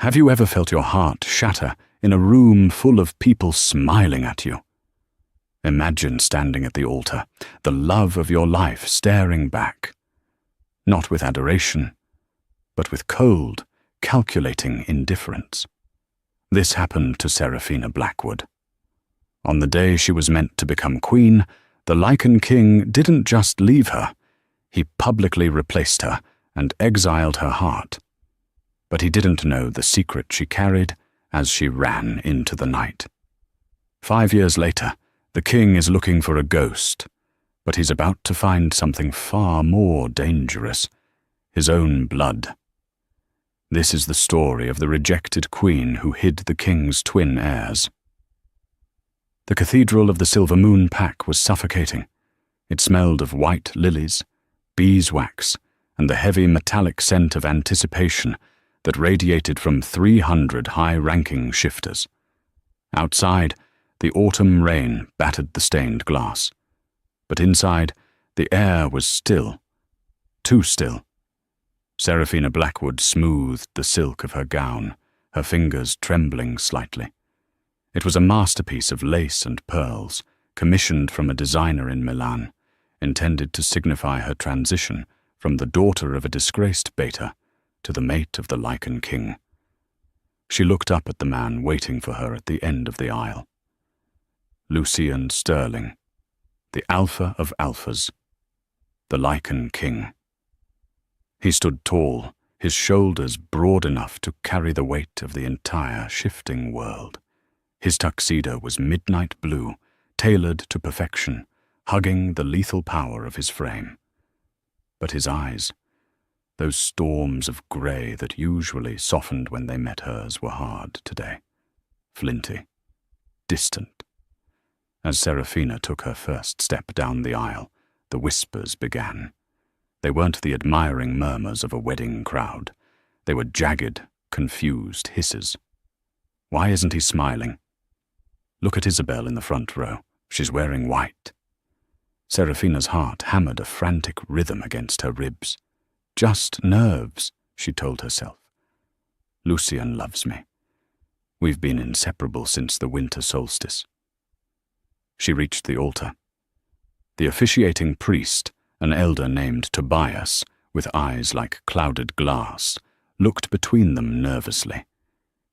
Have you ever felt your heart shatter in a room full of people smiling at you? Imagine standing at the altar, the love of your life staring back, not with adoration, but with cold, calculating indifference. This happened to Seraphina Blackwood. On the day she was meant to become queen, the Lycan king didn't just leave her, he publicly replaced her and exiled her heart. But he didn't know the secret she carried as she ran into the night. 5 years later, the king is looking for a ghost, but he's about to find something far more dangerous, his own blood. This is the story of the rejected queen who hid the king's twin heirs. The cathedral of the Silver Moon Pack was suffocating. It smelled of white lilies, beeswax, and the heavy metallic scent of anticipation that radiated from 300 high-ranking shifters. Outside, the autumn rain battered the stained glass. But inside, the air was still. Too still. Seraphina Blackwood smoothed the silk of her gown, her fingers trembling slightly. It was a masterpiece of lace and pearls, commissioned from a designer in Milan, intended to signify her transition from the daughter of a disgraced beta to the mate of the Lycan king. She looked up at the man waiting for her at the end of the aisle. Lucian Sterling, the alpha of alphas, the Lycan king. He stood tall, his shoulders broad enough to carry the weight of the entire shifting world. His tuxedo was midnight blue, tailored to perfection, hugging the lethal power of his frame. But his eyes, those storms of grey that usually softened when they met hers, were hard today, flinty, distant. As Seraphina took her first step down the aisle, the whispers began. They weren't the admiring murmurs of a wedding crowd. They were jagged, confused hisses. Why isn't he smiling? Look at Isabel in the front row. She's wearing white. Seraphina's heart hammered a frantic rhythm against her ribs. Just nerves, she told herself. Lucian loves me. We've been inseparable since the winter solstice. She reached the altar. The officiating priest, an elder named Tobias, with eyes like clouded glass, looked between them nervously.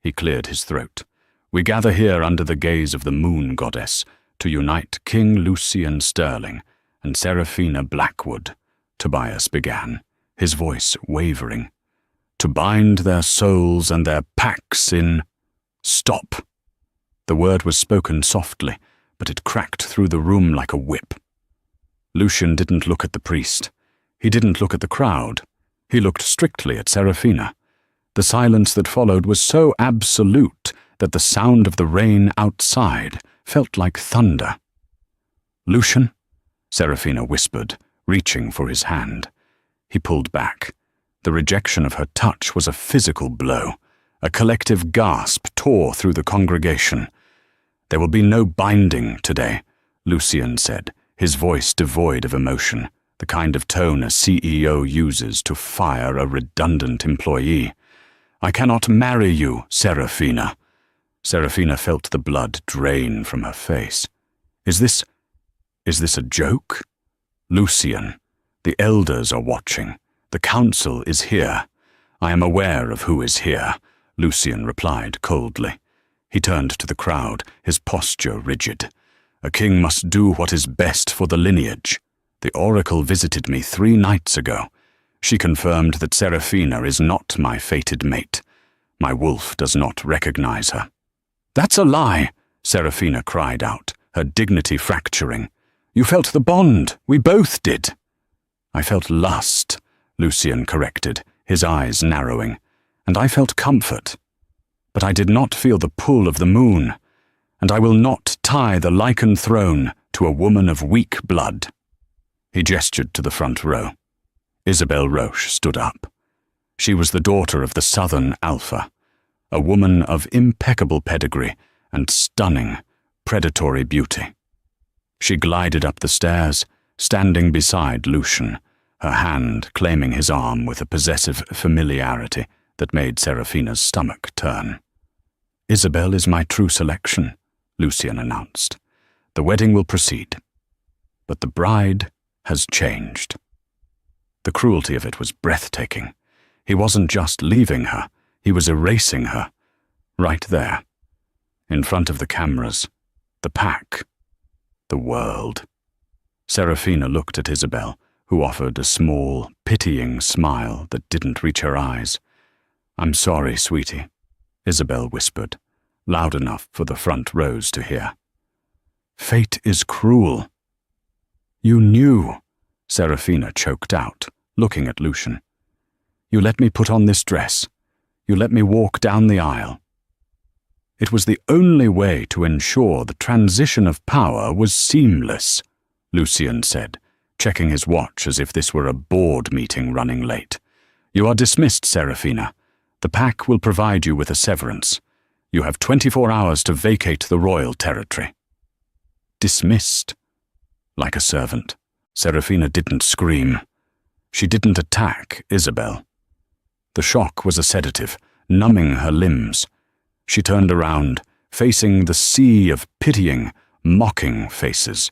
He cleared his throat. We gather here under the gaze of the moon goddess to unite King Lucian Sterling and Seraphina Blackwood, Tobias began, his voice wavering, to bind their souls and their packs in... Stop! The word was spoken softly, but it cracked through the room like a whip. Lucian didn't look at the priest. He didn't look at the crowd. He looked strictly at Seraphina. The silence that followed was so absolute that the sound of the rain outside felt like thunder. Lucian? Seraphina whispered, reaching for his hand. He pulled back. The rejection of her touch was a physical blow. A collective gasp tore through the congregation. There will be no binding today, Lucian said, his voice devoid of emotion, the kind of tone a CEO uses to fire a redundant employee. I cannot marry you, Seraphina. Seraphina felt the blood drain from her face. Is this a joke? Lucian, the elders are watching. The council is here. I am aware of who is here, Lucian replied coldly. He turned to the crowd, his posture rigid. A king must do what is best for the lineage. The oracle visited me 3 nights ago. She confirmed that Seraphina is not my fated mate. My wolf does not recognize her. That's a lie, Seraphina cried out, her dignity fracturing. You felt the bond. We both did. I felt lust, Lucian corrected, his eyes narrowing, and I felt comfort. But I did not feel the pull of the moon, and I will not tie the Lycan throne to a woman of weak blood. He gestured to the front row. Isabel Roche stood up. She was the daughter of the Southern Alpha, a woman of impeccable pedigree and stunning, predatory beauty. She glided up the stairs, standing beside Lucian, her hand claiming his arm with a possessive familiarity that made Serafina's stomach turn. "Isabel is my true selection," Lucian announced. "The wedding will proceed. But the bride has changed." The cruelty of it was breathtaking. He wasn't just leaving her, he was erasing her. Right there, in front of the cameras, the pack, the world. Serafina looked at Isabel, who offered a small, pitying smile that didn't reach her eyes. "I'm sorry, sweetie," Isabel whispered, loud enough for the front rows to hear. "Fate is cruel." "You knew," Serafina choked out, looking at Lucian. "You let me put on this dress. You let me walk down the aisle." "It was the only way to ensure the transition of power was seamless," Lucian said, checking his watch as if this were a board meeting running late. "You are dismissed, Serafina. The pack will provide you with a severance. You have 24 hours to vacate the royal territory." Dismissed? Like a servant, Serafina didn't scream. She didn't attack Isabel. The shock was a sedative, numbing her limbs. She turned around, facing the sea of pitying, mocking faces.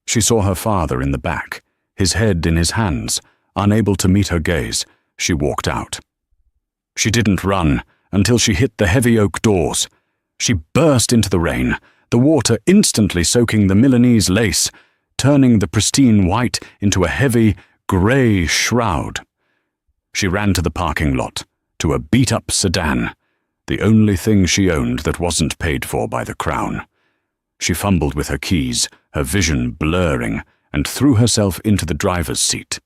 She saw her father in the back, his head in his hands. Unable to meet her gaze, she walked out. She didn't run until she hit the heavy oak doors. She burst into the rain, the water instantly soaking the Milanese lace, turning the pristine white into a heavy, grey shroud. She ran to the parking lot, to a beat-up sedan, the only thing she owned that wasn't paid for by the crown. She fumbled with her keys, her vision blurring, and threw herself into the driver's seat.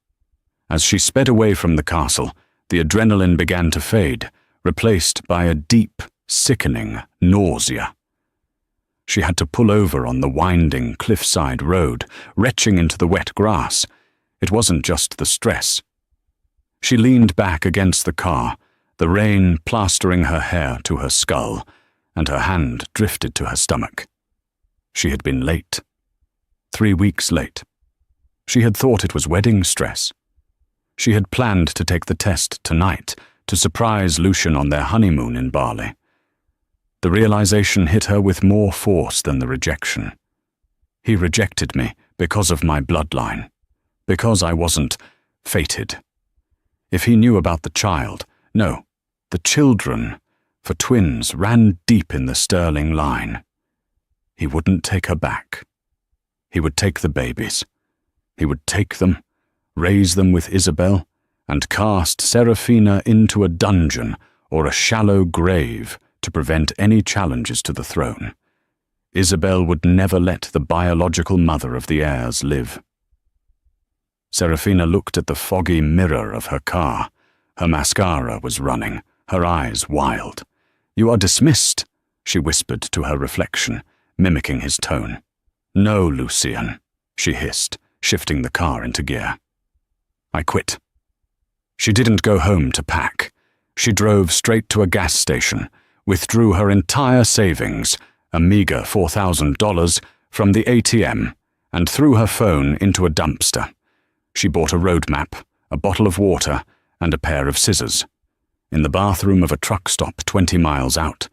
As she sped away from the castle, the adrenaline began to fade, replaced by a deep, sickening nausea. She had to pull over on the winding cliffside road, retching into the wet grass. It wasn't just the stress. She leaned back against the car, the rain plastering her hair to her skull, and her hand drifted to her stomach. She had been late. 3 weeks late. She had thought it was wedding stress. She had planned to take the test tonight, to surprise Lucian on their honeymoon in Bali. The realization hit her with more force than the rejection. He rejected me because of my bloodline, because I wasn't fated. If he knew about the child, no, the children, for twins, ran deep in the Sterling line. He wouldn't take her back. He would take the babies. He would take them, raise them with Isabel, and cast Serafina into a dungeon or a shallow grave to prevent any challenges to the throne. Isabel would never let the biological mother of the heirs live. Serafina looked at the foggy mirror of her car. Her mascara was running, her eyes wild. "You are dismissed," she whispered to her reflection, mimicking his tone. "No, Lucian," she hissed, shifting the car into gear. "I quit." She didn't go home to pack. She drove straight to a gas station, withdrew her entire savings, a meager $4,000, from the ATM, and threw her phone into a dumpster. She bought a road map, a bottle of water, and a pair of scissors. In the bathroom of a truck stop 20 miles out,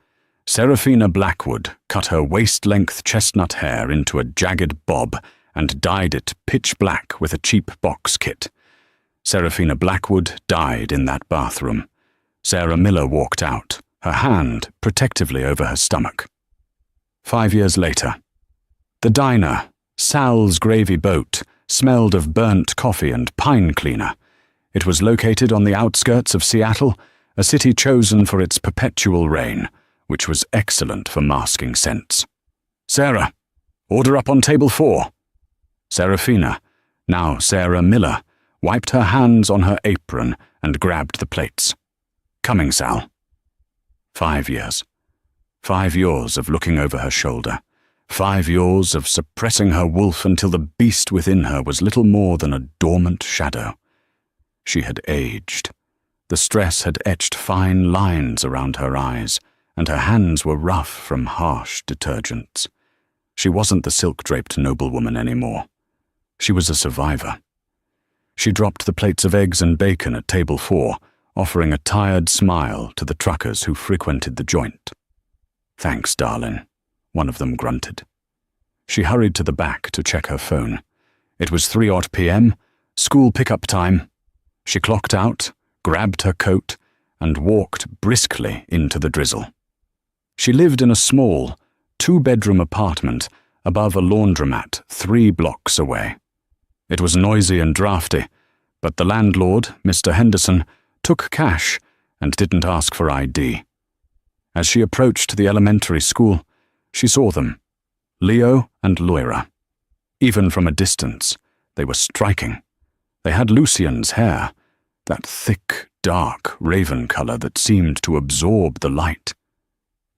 Serafina Blackwood cut her waist-length chestnut hair into a jagged bob and dyed it pitch black with a cheap box kit. Serafina Blackwood died in that bathroom. Sarah Miller walked out, her hand protectively over her stomach. 5 years later, the diner, Sal's Gravy Boat, smelled of burnt coffee and pine cleaner. It was located on the outskirts of Seattle, a city chosen for its perpetual rain, which was excellent for masking scents. "Sarah, order up on table 4. Serafina, now Sarah Miller, wiped her hands on her apron and grabbed the plates. "Coming, Sal." 5 years. 5 years of looking over her shoulder. 5 years of suppressing her wolf until the beast within her was little more than a dormant shadow. She had aged. The stress had etched fine lines around her eyes, and her hands were rough from harsh detergents. She wasn't the silk-draped noblewoman anymore. She was a survivor. She dropped the plates of eggs and bacon at table 4, offering a tired smile to the truckers who frequented the joint. "Thanks, darling," one of them grunted. She hurried to the back to check her phone. It was 3 p.m, school pickup time. She clocked out, grabbed her coat, and walked briskly into the drizzle. She lived in a small, 2-bedroom apartment above a laundromat 3 blocks away. It was noisy and drafty, but the landlord, Mr. Henderson, took cash and didn't ask for ID. As she approached the elementary school, she saw them, Leo and Lyra. Even from a distance, they were striking. They had Lucian's hair, that thick, dark raven color that seemed to absorb the light.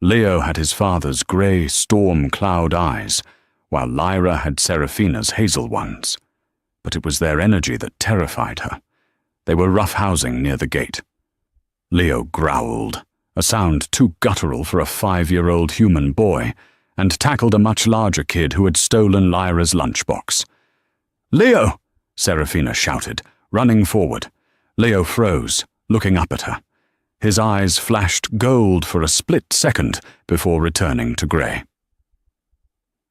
Leo had his father's grey storm cloud eyes, while Lyra had Seraphina's hazel ones. But it was their energy that terrified her. They were roughhousing near the gate. Leo growled, a sound too guttural for a 5-year-old human boy, and tackled a much larger kid who had stolen Lyra's lunchbox. "Leo!" Seraphina shouted, running forward. Leo froze, looking up at her. His eyes flashed gold for a split second before returning to grey.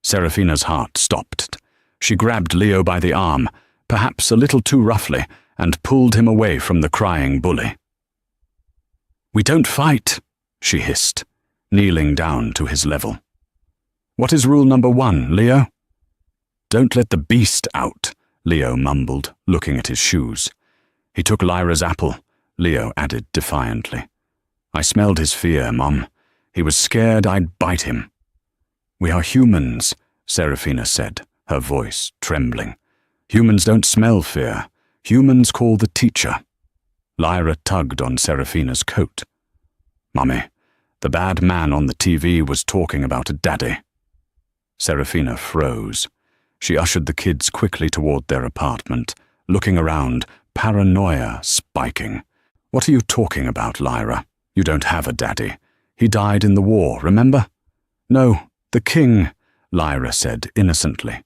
Seraphina's heart stopped. She grabbed Leo by the arm, perhaps a little too roughly, and pulled him away from the crying bully. "We don't fight," she hissed, kneeling down to his level. "What is rule number 1, Leo?" "Don't let the beast out," Leo mumbled, looking at his shoes. "He took Lyra's apple," Leo added defiantly. "I smelled his fear, Mom. He was scared I'd bite him." "We are humans," Seraphina said, her voice trembling. "Humans don't smell fear. Humans call the teacher." Lyra tugged on Seraphina's coat. "Mummy, the bad man on the TV was talking about a daddy." Seraphina froze. She ushered the kids quickly toward their apartment, looking around, paranoia spiking. "What are you talking about, Lyra? You don't have a daddy. He died in the war, remember?" "No, the king," Lyra said innocently.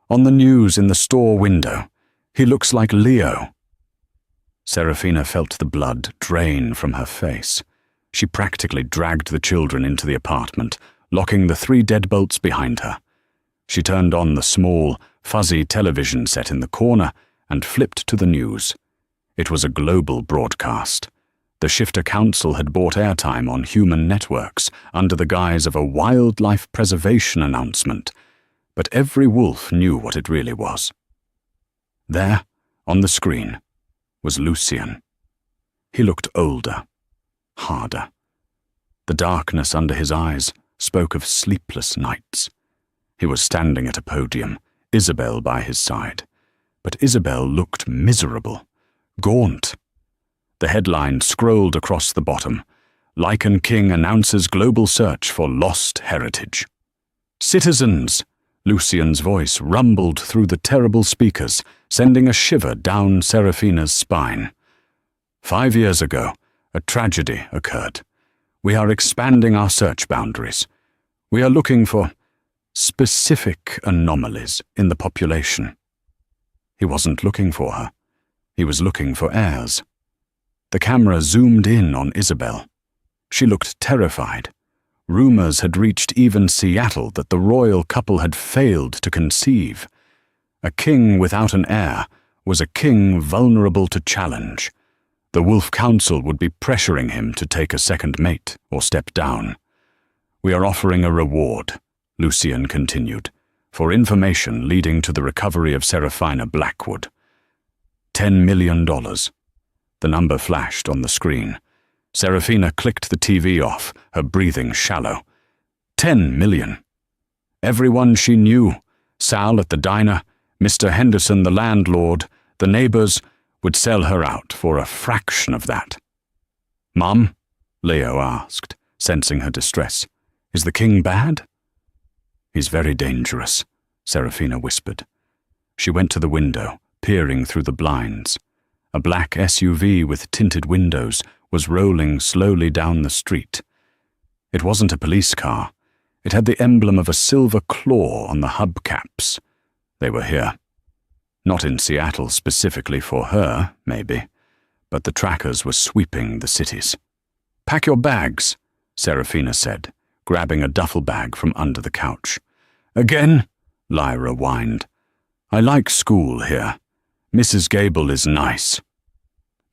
"On the news in the store window. He looks like Leo." Seraphina felt the blood drain from her face. She practically dragged the children into the apartment, locking the 3 deadbolts behind her. She turned on the small, fuzzy television set in the corner and flipped to the news. It was a global broadcast. The Shifter Council had bought airtime on human networks under the guise of a wildlife preservation announcement, but every wolf knew what it really was. There, on the screen, was Lucian. He looked older, harder. The darkness under his eyes spoke of sleepless nights. He was standing at a podium, Isabel by his side. But Isabel looked miserable, gaunt. The headline scrolled across the bottom. Lycan King announces global search for lost heritage. "Citizens!" Lucian's voice rumbled through the terrible speakers, sending a shiver down Seraphina's spine. 5 years ago, a tragedy occurred. We are expanding our search boundaries. We are looking for specific anomalies in the population. He wasn't looking for her. He was looking for heirs. The camera zoomed in on Isabel. She looked terrified. Rumors had reached even Seattle that the royal couple had failed to conceive. A king without an heir was a king vulnerable to challenge. The Wolf Council would be pressuring him to take a second mate or step down. "We are offering a reward," Lucian continued, "for information leading to the recovery of Seraphina Blackwood. $10 million. The number flashed on the screen. Seraphina clicked the TV off, her breathing shallow. 10 million. Everyone she knew, Sal at the diner, Mr. Henderson the landlord, the neighbors, would sell her out for a fraction of that. "Mum?" Leo asked, sensing her distress. "Is the king bad?" "He's very dangerous," Seraphina whispered. She went to the window, peering through the blinds. A black SUV with tinted windows was rolling slowly down the street. It wasn't a police car. It had the emblem of a silver claw on the hubcaps. They were here. Not in Seattle specifically for her, maybe, but the trackers were sweeping the cities. "Pack your bags," Serafina said, grabbing a duffel bag from under the couch. "Again?" Lyra whined. "I like school here. Mrs. Gable is nice."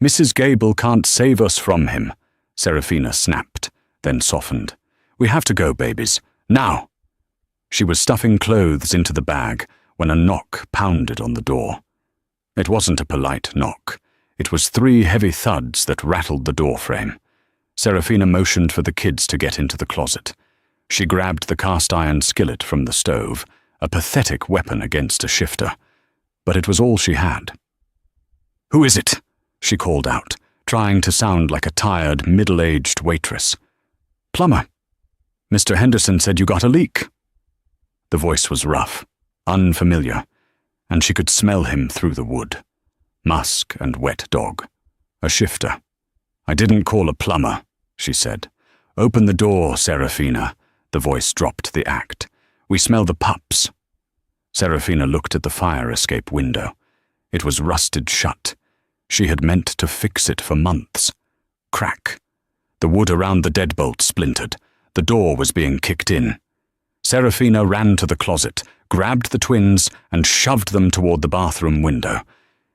"Mrs. Gable can't save us from him," Serafina snapped, then softened. "We have to go, babies. Now!" She was stuffing clothes into the bag when a knock pounded on the door. It wasn't a polite knock. It was 3 heavy thuds that rattled the door frame. Serafina motioned for the kids to get into the closet. She grabbed the cast-iron skillet from the stove, a pathetic weapon against a shifter, but it was all she had. "Who is it?" she called out, trying to sound like a tired, middle-aged waitress. "Plumber. Mr. Henderson said you got a leak." The voice was rough, unfamiliar, and she could smell him through the wood. Musk and wet dog. A shifter. "I didn't call a plumber," she said. "Open the door, Serafina." The voice dropped the act. "We smell the pups." Serafina looked at the fire escape window. It was rusted shut. She had meant to fix it for months. Crack. The wood around the deadbolt splintered. The door was being kicked in. Serafina ran to the closet, grabbed the twins, and shoved them toward the bathroom window.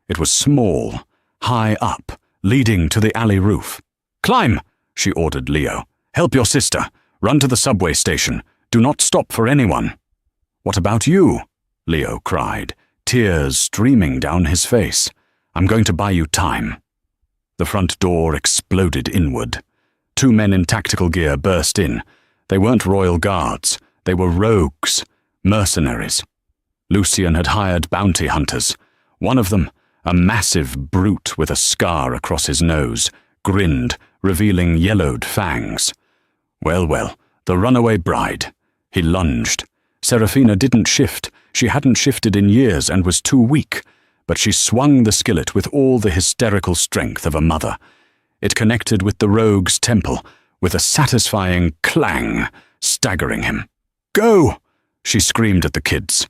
It was small, high up, leading to the alley roof. "Climb!" she ordered Leo. "Help your sister. Run to the subway station. Do not stop for anyone." "What about you?" Leo cried, tears streaming down his face. "I'm going to buy you time." The front door exploded inward. 2 men in tactical gear burst in. They weren't royal guards. They were rogues, mercenaries. Lucian had hired bounty hunters. One of them, a massive brute with a scar across his nose, grinned, revealing yellowed fangs. Well, the runaway bride. He lunged. Serafina didn't shift. She hadn't shifted in years and was too weak, but she swung the skillet with all the hysterical strength of a mother. It connected with the rogue's temple, with a satisfying clang, staggering him. "Go!" she screamed at the kids.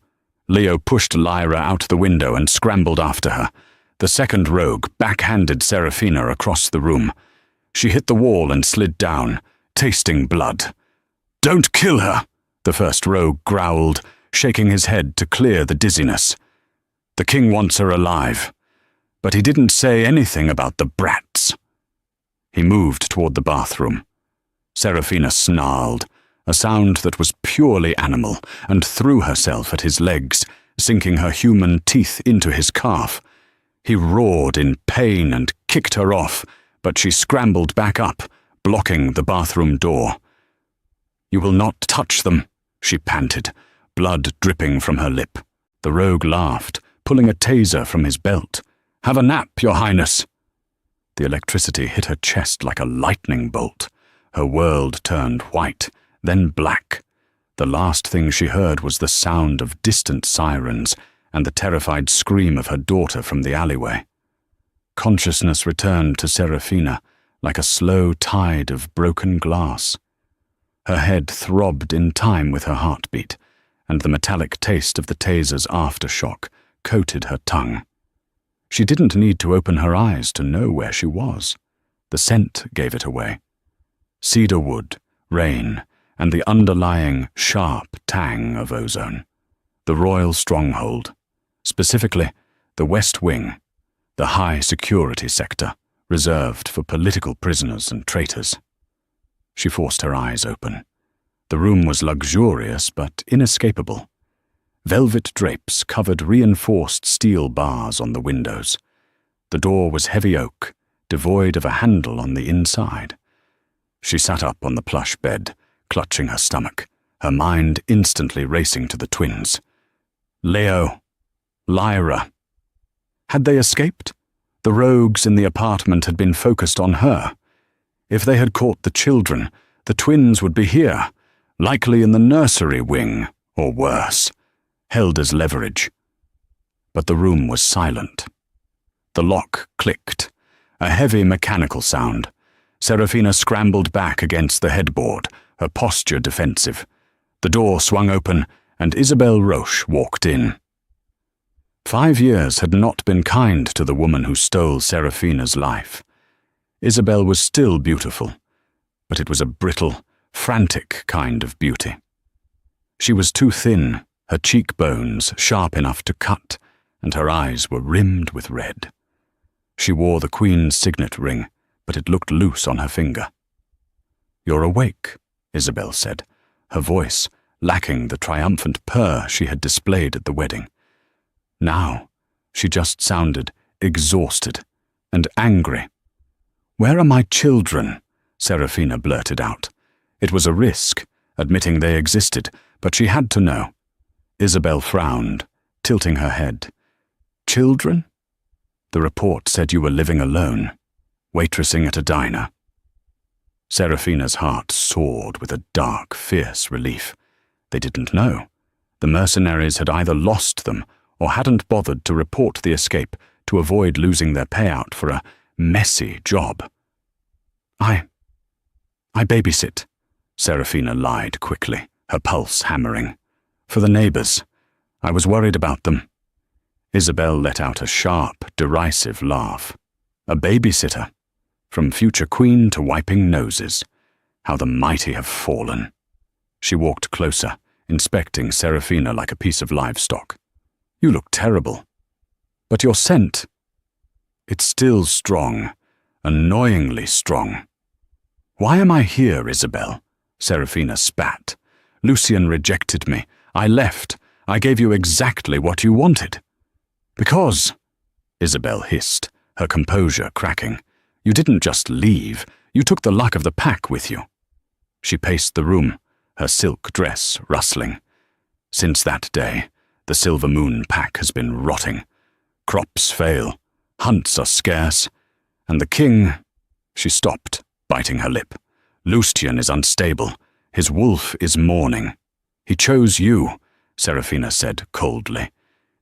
Leo pushed Lyra out the window and scrambled after her. The second rogue backhanded Serafina across the room. She hit the wall and slid down, tasting blood. "Don't kill her!" the first rogue growled, shaking his head to clear the dizziness. "The king wants her alive." But he didn't say anything about the brats. He moved toward the bathroom. Serafina snarled, a sound that was purely animal, and threw herself at his legs, sinking her human teeth into his calf. He roared in pain and kicked her off, but she scrambled back up, blocking the bathroom door. "You will not touch them," she panted, blood dripping from her lip. The rogue laughed, pulling a taser from his belt. "Have a nap, Your Highness." The electricity hit her chest like a lightning bolt. Her world turned white, then black. The last thing she heard was the sound of distant sirens and the terrified scream of her daughter from the alleyway. Consciousness returned to Serafina like a slow tide of broken glass. Her head throbbed in time with her heartbeat, and the metallic taste of the taser's aftershock coated her tongue. She didn't need to open her eyes to know where she was. The scent gave it away. Cedar wood, rain, and the underlying sharp tang of ozone. The royal stronghold, specifically the West Wing, the high security sector, reserved for political prisoners and traitors. She forced her eyes open. The room was luxurious but inescapable. Velvet drapes covered reinforced steel bars on the windows. The door was heavy oak, devoid of a handle on the inside. She sat up on the plush bed, clutching her stomach, her mind instantly racing to the twins. Leo, Lyra. Had they escaped? The rogues in the apartment had been focused on her. If they had caught the children, the twins would be here, likely in the nursery wing, or worse, held as leverage. But the room was silent. The lock clicked, a heavy mechanical sound. Serafina scrambled back against the headboard, her posture defensive. The door swung open, and Isabelle Roche walked in. 5 years had not been kind to the woman who stole Serafina's life. Isabel was still beautiful, but it was a brittle, frantic kind of beauty. She was too thin, her cheekbones sharp enough to cut, and her eyes were rimmed with red. She wore the Queen's signet ring, but it looked loose on her finger. "You're awake," Isabel said, her voice lacking the triumphant purr she had displayed at the wedding. Now, she just sounded exhausted and angry. "Where are my children?" Serafina blurted out. It was a risk, admitting they existed, but she had to know. Isabel frowned, tilting her head. "Children? The report said you were living alone, waitressing at a diner." Serafina's heart soared with a dark, fierce relief. They didn't know. The mercenaries had either lost them or hadn't bothered to report the escape to avoid losing their payout for a messy job. I babysit," Serafina lied quickly, her pulse hammering. "For the neighbors. I was worried about them." Isabel let out a sharp, derisive laugh. A babysitter. From future queen to wiping noses. How the mighty have fallen. She walked closer, inspecting Serafina like a piece of livestock. "You look terrible. But your scent. It's still strong, annoyingly strong." "Why am I here, Isabel?" Serafina spat. "Lucian rejected me. I left. I gave you exactly what you wanted." "Because," Isabel hissed, her composure cracking, "you didn't just leave. You took the luck of the pack with you." She paced the room, her silk dress rustling. Since that day, the Silver Moon pack has been rotting. Crops fail, hunts are scarce, and the king... She stopped, biting her lip. "Lucian is unstable. His wolf is mourning." "He chose you," Serafina said coldly.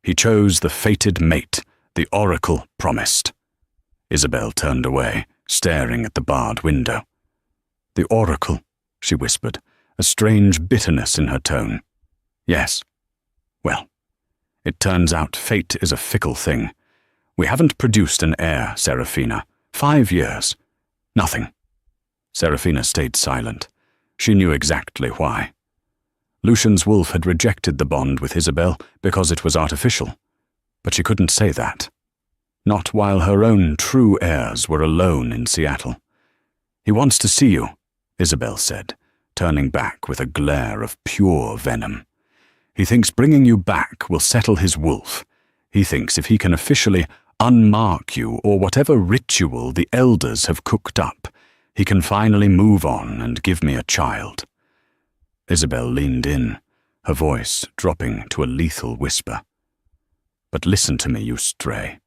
"He chose the fated mate the oracle promised." Isabel turned away, staring at the barred window. "The oracle," she whispered, a strange bitterness in her tone. "Yes. Well, it turns out fate is a fickle thing. We haven't produced an heir, Serafina. 5 years. Nothing." Serafina stayed silent. She knew exactly why. Lucian's wolf had rejected the bond with Isabel because it was artificial. But she couldn't say that. Not while her own true heirs were alone in Seattle. "He wants to see you," Isabel said, turning back with a glare of pure venom. "He thinks bringing you back will settle his wolf. He thinks if he can officially unmark you or whatever ritual the elders have cooked up, he can finally move on and give me a child." Isabel leaned in, her voice dropping to a lethal whisper. "But listen to me, you stray.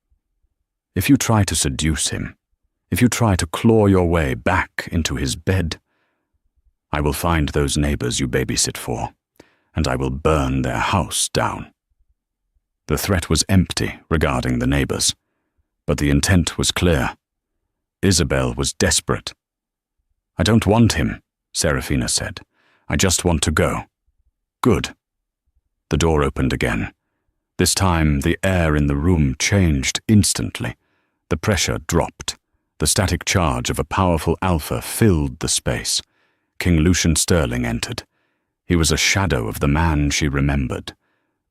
If you try to seduce him, if you try to claw your way back into his bed, I will find those neighbors you babysit for, and I will burn their house down." The threat was empty regarding the neighbors, but the intent was clear. Isabel was desperate. "I don't want him," Serafina said. "I just want to go." "Good." The door opened again. This time, the air in the room changed instantly. The pressure dropped. The static charge of a powerful alpha filled the space. King Lucian Sterling entered. He was a shadow of the man she remembered.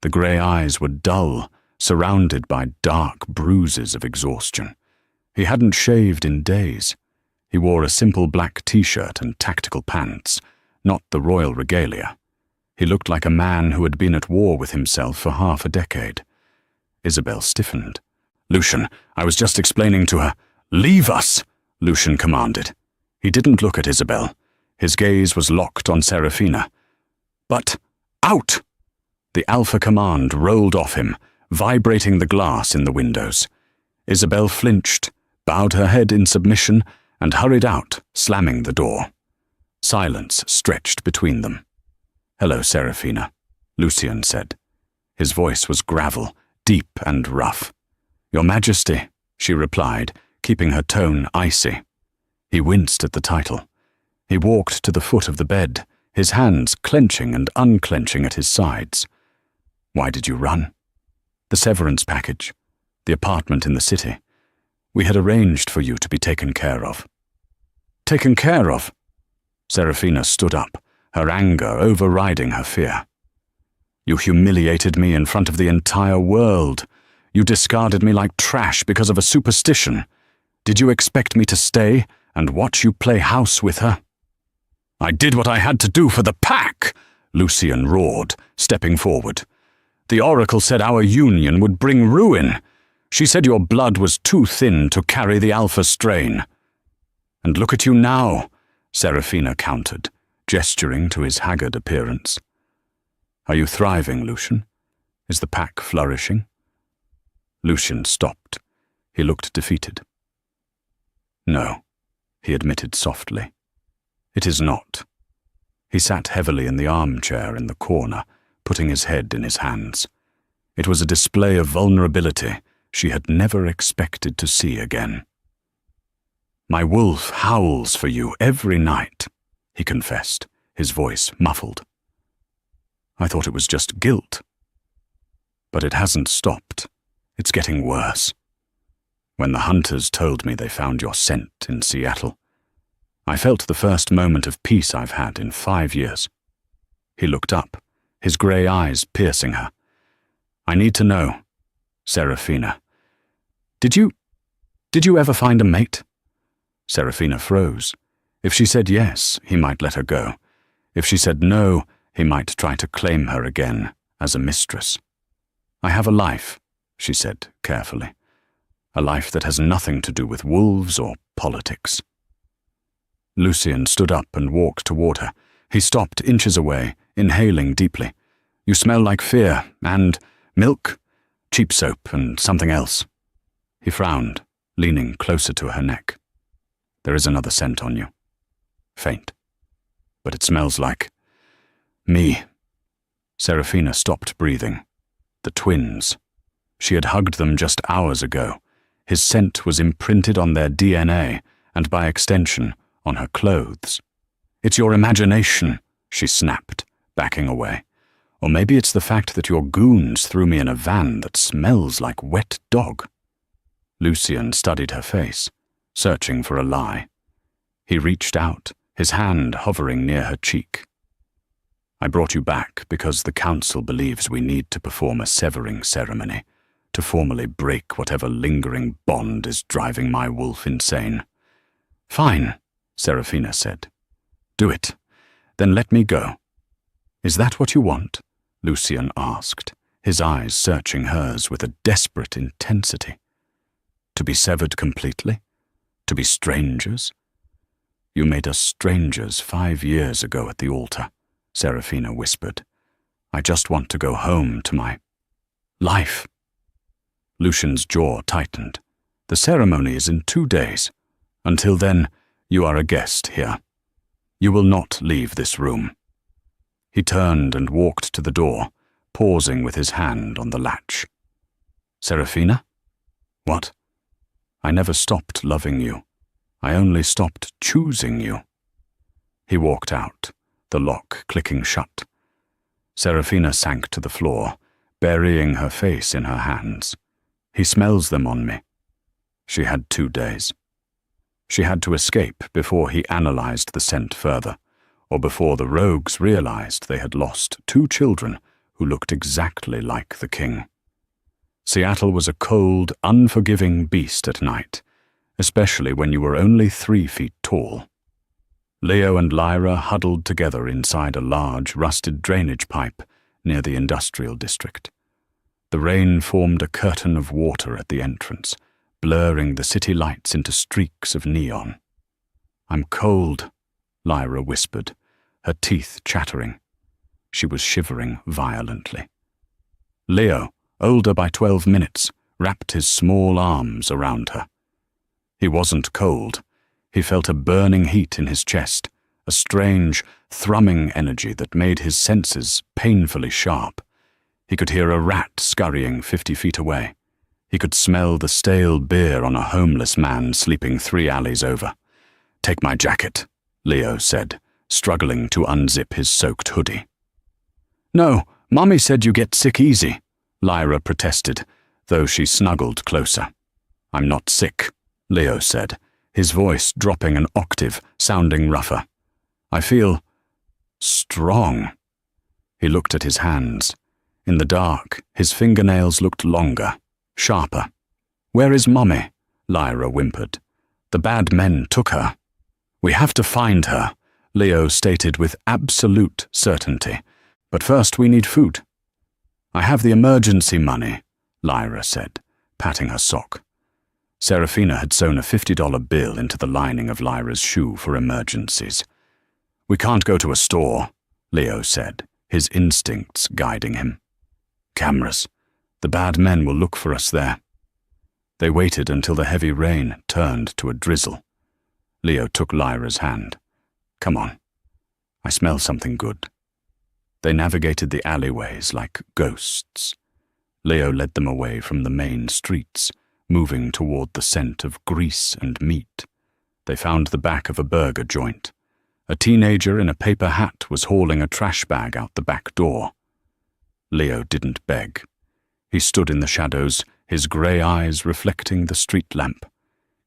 The grey eyes were dull, surrounded by dark bruises of exhaustion. He hadn't shaved in days. He wore a simple black t-shirt and tactical pants, not the royal regalia. He looked like a man who had been at war with himself for half a decade. Isabel stiffened. "Lucian, I was just explaining to her." "Leave us!" Lucian commanded. He didn't look at Isabel. His gaze was locked on Serafina. "But out!" The alpha command rolled off him, vibrating the glass in the windows. Isabel flinched, bowed her head in submission, and hurried out, slamming the door. Silence stretched between them. "Hello, Serafina," Lucian said. His voice was gravel, deep and rough. "Your Majesty," she replied, keeping her tone icy. He winced at the title. He walked to the foot of the bed, his hands clenching and unclenching at his sides. "Why did you run?" The severance package. The apartment in the city. We had arranged for you to be taken care of." "Taken care of?" Serafina stood up, her anger overriding her fear. "You humiliated me in front of the entire world. You discarded me like trash because of a superstition. Did you expect me to stay and watch you play house with her?" "I did what I had to do for the pack," Lucian roared, stepping forward. "The Oracle said our union would bring ruin. She said your blood was too thin to carry the alpha strain." "And look at you now," Serafina countered, gesturing to his haggard appearance. "Are you thriving, Lucian? Is the pack flourishing?" Lucian stopped. He looked defeated. "No," he admitted softly. "It is not." He sat heavily in the armchair in the corner, putting his head in his hands. It was a display of vulnerability she had never expected to see again. "My wolf howls for you every night," he confessed, his voice muffled. "I thought it was just guilt. But it hasn't stopped. It's getting worse. When the hunters told me they found your scent in Seattle, I felt the first moment of peace I've had in 5 years." He looked up, his grey eyes piercing her. "I need to know, Serafina. Did you ever find a mate?" Serafina froze. If she said yes, he might let her go. If she said no, he might try to claim her again as a mistress. "I have a life," she said carefully. "A life that has nothing to do with wolves or politics." Lucian stood up and walked toward her. He stopped inches away, inhaling deeply. "You smell like fear, and milk, cheap soap, and something else." He frowned, leaning closer to her neck. "There is another scent on you. Faint. But it smells like me." Serafina stopped breathing. The twins. She had hugged them just hours ago. His scent was imprinted on their DNA, and by extension, on her clothes. "It's your imagination," she snapped, backing away. "Or maybe it's the fact that your goons threw me in a van that smells like wet dog." Lucian studied her face, searching for a lie. He reached out, his hand hovering near her cheek. "I brought you back because the Council believes we need to perform a severing ceremony, to formally break whatever lingering bond is driving my wolf insane." "Fine," Serafina said. "Do it. Then let me go." "Is that what you want?" Lucian asked, his eyes searching hers with a desperate intensity. "To be severed completely? To be strangers?" "You made us strangers 5 years ago at the altar," Serafina whispered. "I just want to go home to my life." Lucian's jaw tightened. "The ceremony is in 2 days. Until then, you are a guest here. You will not leave this room." He turned and walked to the door, pausing with his hand on the latch. "Serafina?" "What?" "I never stopped loving you. I only stopped choosing you." He walked out, the lock clicking shut. Serafina sank to the floor, burying her face in her hands. "He smells them on me." She had 2 days. She had to escape before he analyzed the scent further, or before the rogues realized they had lost 2 children who looked exactly like the king. Seattle was a cold, unforgiving beast at night, especially when you were only 3 feet tall. Leo and Lyra huddled together inside a large, rusted drainage pipe near the industrial district. The rain formed a curtain of water at the entrance, blurring the city lights into streaks of neon. "I'm cold," Lyra whispered, her teeth chattering. She was shivering violently. Leo, older by 12 minutes, wrapped his small arms around her. He wasn't cold. He felt a burning heat in his chest, a strange, thrumming energy that made his senses painfully sharp. He could hear a rat scurrying 50 feet away. He could smell the stale beer on a homeless man sleeping 3 alleys over. "Take my jacket," Leo said, struggling to unzip his soaked hoodie. "No, Mommy said you get sick easy," Lyra protested, though she snuggled closer. "I'm not sick," Leo said, his voice dropping an octave, sounding rougher. "I feel strong." He looked at his hands. In the dark, his fingernails looked longer, sharper. "Where is Mummy?" Lyra whimpered. "The bad men took her." "We have to find her," Leo stated with absolute certainty. "But first we need food." "I have the emergency money," Lyra said, patting her sock. Serafina had sewn a $50 bill into the lining of Lyra's shoe for emergencies. "We can't go to a store," Leo said, his instincts guiding him. "Cameras. The bad men will look for us there." They waited until the heavy rain turned to a drizzle. Leo took Lyra's hand. "Come on. I smell something good." They navigated the alleyways like ghosts. Leo led them away from the main streets, moving toward the scent of grease and meat. They found the back of a burger joint. A teenager in a paper hat was hauling a trash bag out the back door. Leo didn't beg. He stood in the shadows, his grey eyes reflecting the street lamp.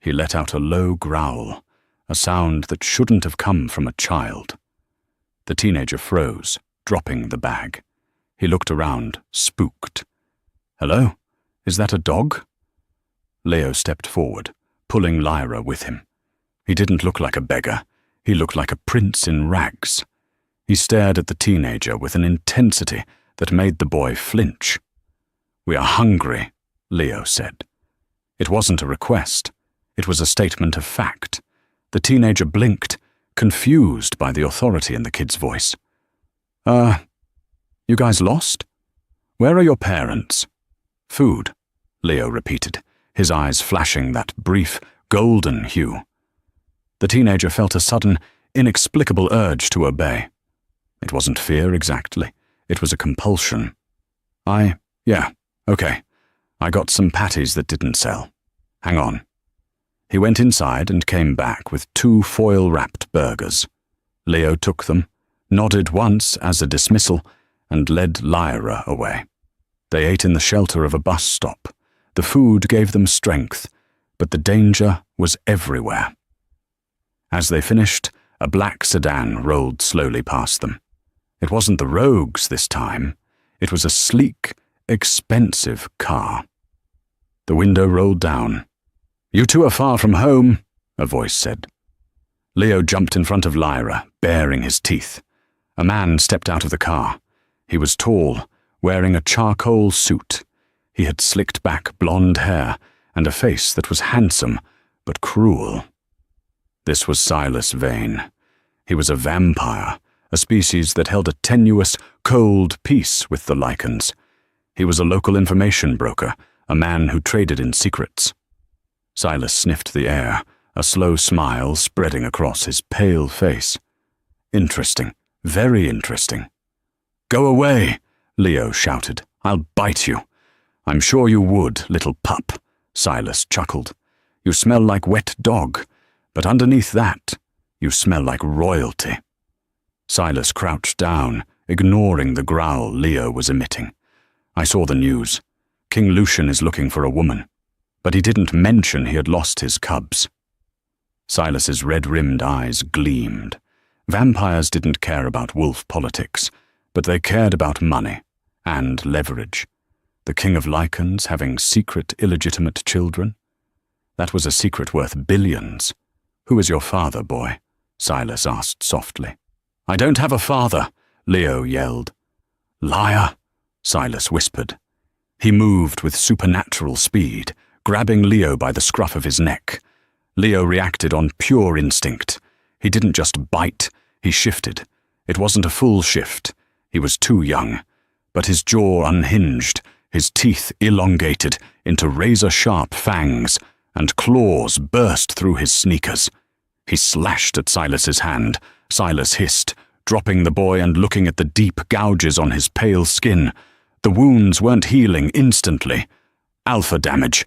He let out a low growl, a sound that shouldn't have come from a child. The teenager froze, dropping the bag. He looked around, spooked. "Hello? Is that a dog?" Leo stepped forward, pulling Lyra with him. He didn't look like a beggar. He looked like a prince in rags. He stared at the teenager with an intensity that made the boy flinch. "We are hungry," Leo said. It wasn't a request. It was a statement of fact. The teenager blinked, confused by the authority in the kid's voice. You guys lost? Where are your parents?" "Food," Leo repeated, his eyes flashing that brief, golden hue. The teenager felt a sudden, inexplicable urge to obey. It wasn't fear exactly. It was a compulsion. Yeah, okay. I got some patties that didn't sell. Hang on." He went inside and came back with 2 foil-wrapped burgers. Leo took them, nodded once as a dismissal, and led Lyra away. They ate in the shelter of a bus stop. The food gave them strength, but the danger was everywhere. As they finished, a black sedan rolled slowly past them. It wasn't the Rogues this time. It was a sleek, expensive car. The window rolled down. "You two are far from home," a voice said. Leo jumped in front of Lyra, baring his teeth. A man stepped out of the car. He was tall, wearing a charcoal suit. He had slicked back blonde hair and a face that was handsome but cruel. This was Silas Vane. He was a vampire, a species that held a tenuous, cold peace with the Lycans. He was a local information broker, a man who traded in secrets. Silas sniffed the air, a slow smile spreading across his pale face. "Interesting, very interesting." "Go away," Leo shouted. "I'll bite you." "I'm sure you would, little pup," Silas chuckled. "You smell like wet dog, but underneath that, you smell like royalty." Silas crouched down, ignoring the growl Leo was emitting. "I saw the news. King Lucian is looking for a woman, but he didn't mention he had lost his cubs." Silas's red-rimmed eyes gleamed. Vampires didn't care about wolf politics, but they cared about money and leverage. The king of Lycans having secret illegitimate children? That was a secret worth billions. "Who is your father, boy?" Silas asked softly. "I don't have a father," Leo yelled. "Liar," Silas whispered. He moved with supernatural speed, grabbing Leo by the scruff of his neck. Leo reacted on pure instinct. He didn't just bite, he shifted. It wasn't a full shift. He was too young. But his jaw unhinged, his teeth elongated into razor-sharp fangs, and claws burst through his sneakers. He slashed at Silas's hand. Silas hissed, dropping the boy and looking at the deep gouges on his pale skin. The wounds weren't healing instantly. Alpha damage.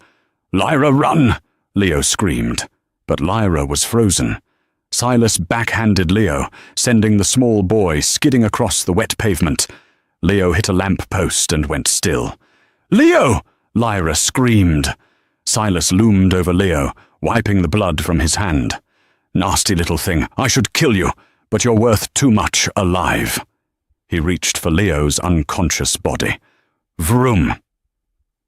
"Lyra, run!" Leo screamed. But Lyra was frozen. Silas backhanded Leo, sending the small boy skidding across the wet pavement. Leo hit a lamp post and went still. "Leo!" Lyra screamed. Silas loomed over Leo, wiping the blood from his hand. "Nasty little thing, I should kill you, but you're worth too much alive." He reached for Leo's unconscious body. Vroom!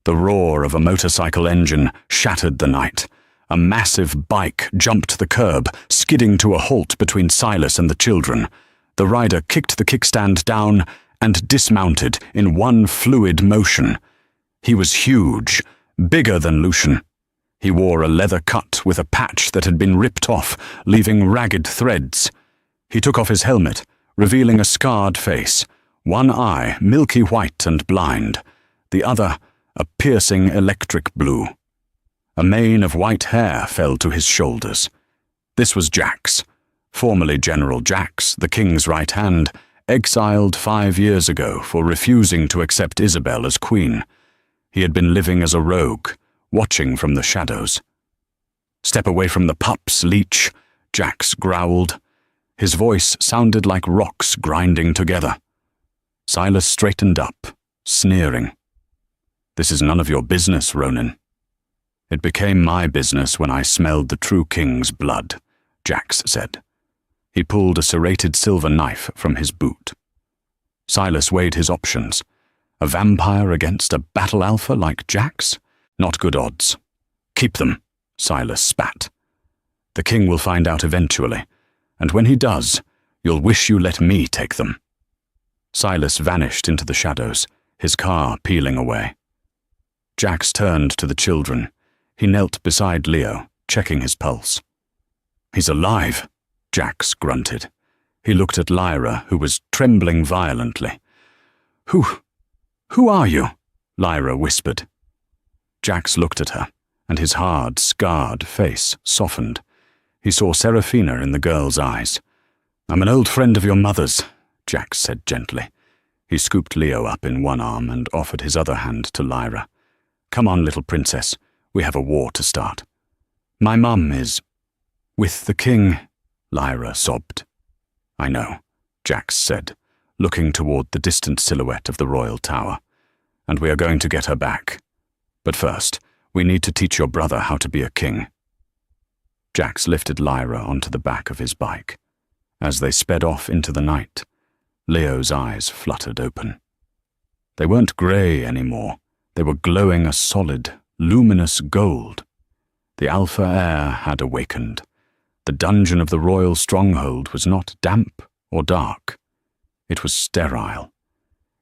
The roar of a motorcycle engine shattered the night. A massive bike jumped the curb, skidding to a halt between Silas and the children. The rider kicked the kickstand down and dismounted in one fluid motion. He was huge, bigger than Lucian. He wore a leather cut with a patch that had been ripped off, leaving ragged threads. He took off his helmet, revealing a scarred face, one eye milky white and blind, the other a piercing electric blue. A mane of white hair fell to his shoulders. This was Jax, formerly General Jax, the king's right hand, exiled 5 years ago for refusing to accept Isabel as queen. He had been living as a rogue, watching from the shadows. "Step away from the pups, leech," Jax growled. His voice sounded like rocks grinding together. Silas straightened up, sneering. "This is none of your business, Ronin." "It became my business when I smelled the true king's blood," Jax said. He pulled a serrated silver knife from his boot. Silas weighed his options. A vampire against a battle alpha like Jax? Not good odds. "Keep them," Silas spat. "The king will find out eventually, and when he does, you'll wish you let me take them." Silas vanished into the shadows, his car peeling away. Jax turned to the children. He knelt beside Leo, checking his pulse. "He's alive," Jax grunted. He looked at Lyra, who was trembling violently. Who are you?" Lyra whispered. Jax looked at her, and his hard, scarred face softened. He saw Seraphina in the girl's eyes. "I'm an old friend of your mother's," Jax said gently. He scooped Leo up in one arm and offered his other hand to Lyra. "Come on, little princess. We have a war to start." "My mum is with the king," Lyra sobbed. "I know," Jax said, looking toward the distant silhouette of the royal tower. "And we are going to get her back. But first, we need to teach your brother how to be a king." Jax lifted Lyra onto the back of his bike. As they sped off into the night, Leo's eyes fluttered open. They weren't grey anymore. They were glowing a solid, luminous gold. The alpha air had awakened. The dungeon of the royal stronghold was not damp or dark. It was sterile.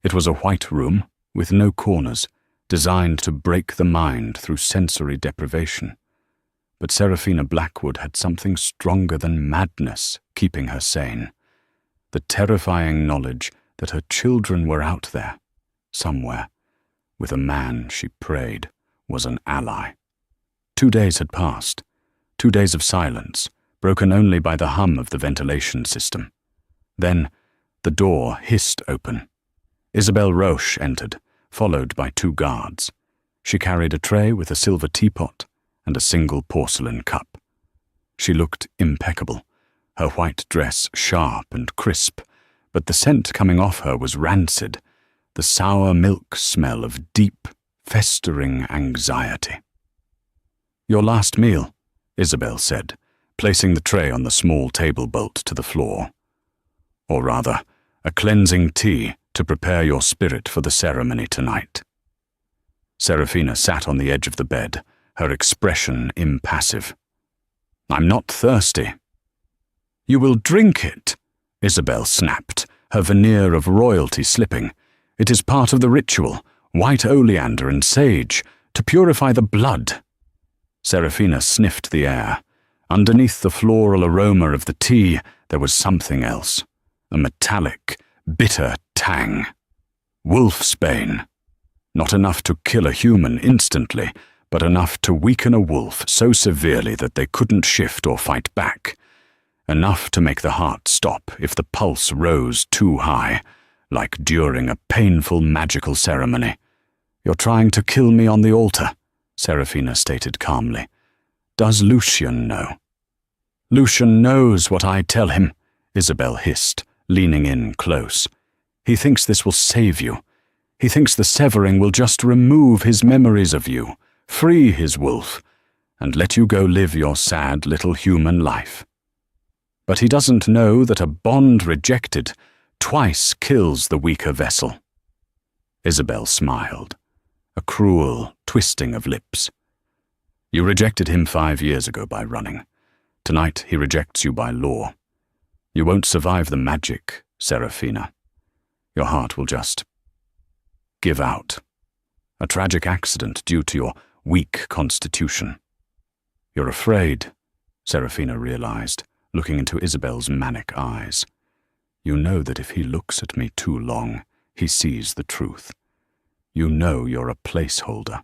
It was a white room with no corners, designed to break the mind through sensory deprivation. But Seraphina Blackwood had something stronger than madness keeping her sane. The terrifying knowledge that her children were out there, somewhere, with a man she prayed was an ally. 2 days had passed, 2 days of silence, broken only by the hum of the ventilation system. Then the door hissed open. Isabel Roche entered, followed by 2 guards. She carried a tray with a silver teapot and a single porcelain cup. She looked impeccable, her white dress sharp and crisp, but the scent coming off her was rancid, the sour milk smell of deep, festering anxiety. "Your last meal," Isabel said, placing the tray on the small table bolt to the floor. "Or rather, a cleansing tea to prepare your spirit for the ceremony tonight." Seraphina sat on the edge of the bed, her expression impassive. "I'm not thirsty." "You will drink it," Isabel snapped, her veneer of royalty slipping. "It is part of the ritual, white oleander and sage, to purify the blood." Seraphina sniffed the air. Underneath the floral aroma of the tea, there was something else, a metallic, bitter tang. Wolfsbane. Not enough to kill a human instantly, but enough to weaken a wolf so severely that they couldn't shift or fight back. Enough to make the heart stop if the pulse rose too high, like during a painful magical ceremony. "You're trying to kill me on the altar," Seraphina stated calmly. "Does Lucian know?" "Lucian knows what I tell him," Isabel hissed, leaning in close. "He thinks this will save you. He thinks the severing will just remove his memories of you, free his wolf, and let you go live your sad little human life. But he doesn't know that a bond rejected twice kills the weaker vessel." Isabel smiled, a cruel twisting of lips. "You rejected him 5 years ago by running. Tonight he rejects you by law. You won't survive the magic, Serafina. Your heart will just give out. A tragic accident due to your weak constitution." "You're afraid," Serafina realized, looking into Isabel's manic eyes. "You know that if he looks at me too long, he sees the truth. You know you're a placeholder."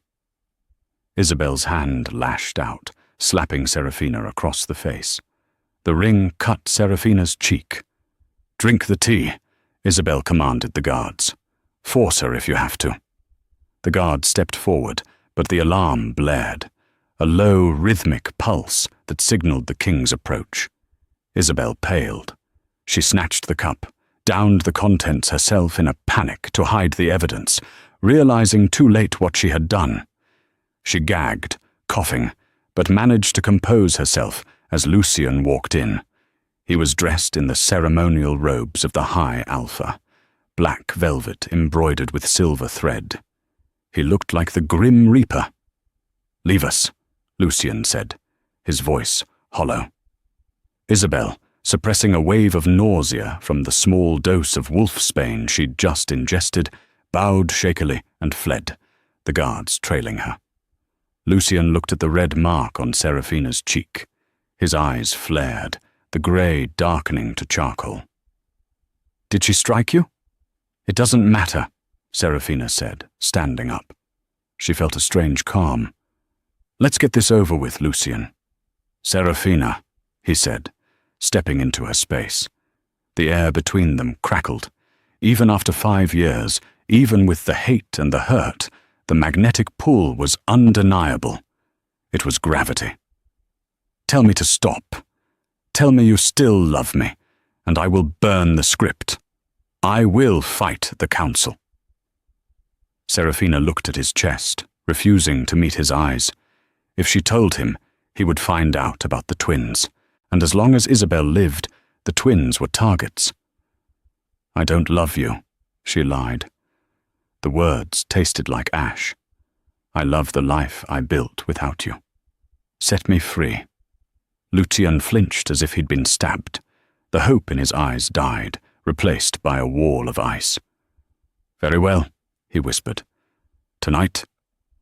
Isabel's hand lashed out, slapping Serafina across the face. The ring cut Serafina's cheek. "Drink the tea," Isabel commanded the guards. "Force her if you have to." The guard stepped forward, but the alarm blared, a low, rhythmic pulse that signaled the king's approach. Isabel paled. She snatched the cup, downed the contents herself in a panic to hide the evidence, realizing too late what she had done. She gagged, coughing, but managed to compose herself as Lucian walked in. He was dressed in the ceremonial robes of the High Alpha, black velvet embroidered with silver thread. He looked like the Grim Reaper. "Leave us," Lucian said, his voice hollow. Isabel, suppressing a wave of nausea from the small dose of wolfsbane she'd just ingested, bowed shakily and fled, the guards trailing her. Lucian looked at the red mark on Serafina's cheek. His eyes flared, the grey darkening to charcoal. "Did she strike you?" "It doesn't matter," Serafina said, standing up. She felt a strange calm. "Let's get this over with, Lucian." "Serafina," he said, stepping into her space. The air between them crackled. Even after 5 years, even with the hate and the hurt, the magnetic pull was undeniable. It was gravity. "Tell me to stop. Tell me you still love me, and I will burn the script. I will fight the council." Serafina looked at his chest, refusing to meet his eyes. If she told him, he would find out about the twins, and as long as Isabel lived, the twins were targets. "I don't love you," she lied. The words tasted like ash. "I love the life I built without you. Set me free." Lucian flinched as if he'd been stabbed. The hope in his eyes died, replaced by a wall of ice. "Very well," he whispered. "Tonight,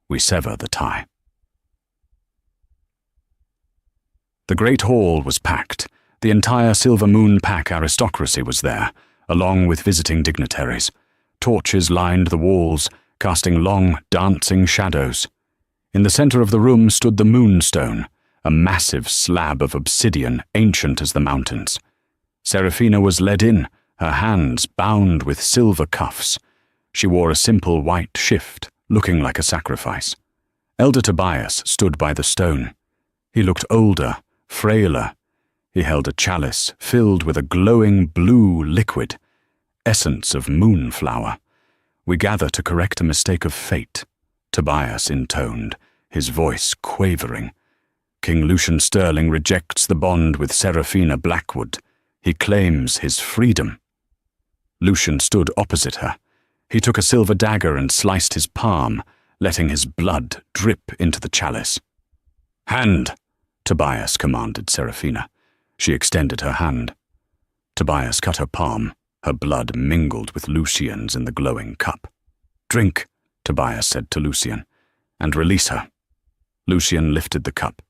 we sever the tie." The great hall was packed. The entire Silver Moon Pack aristocracy was there, along with visiting dignitaries. Torches lined the walls, casting long, dancing shadows. In the center of the room stood the Moonstone, a massive slab of obsidian ancient as the mountains. Serafina was led in, her hands bound with silver cuffs. She wore a simple white shift, looking like a sacrifice. Elder Tobias stood by the stone. He looked older, frailer. He held a chalice filled with a glowing blue liquid, essence of moonflower. "We gather to correct a mistake of fate," Tobias intoned, his voice quavering. "King Lucian Sterling rejects the bond with Serafina Blackwood. He claims his freedom." Lucian stood opposite her. He took a silver dagger and sliced his palm, letting his blood drip into the chalice. "Hand!" Tobias commanded Serafina. She extended her hand. Tobias cut her palm. Her blood mingled with Lucian's in the glowing cup. "Drink," Tobias said to Lucian, "and release her." Lucian lifted the cup.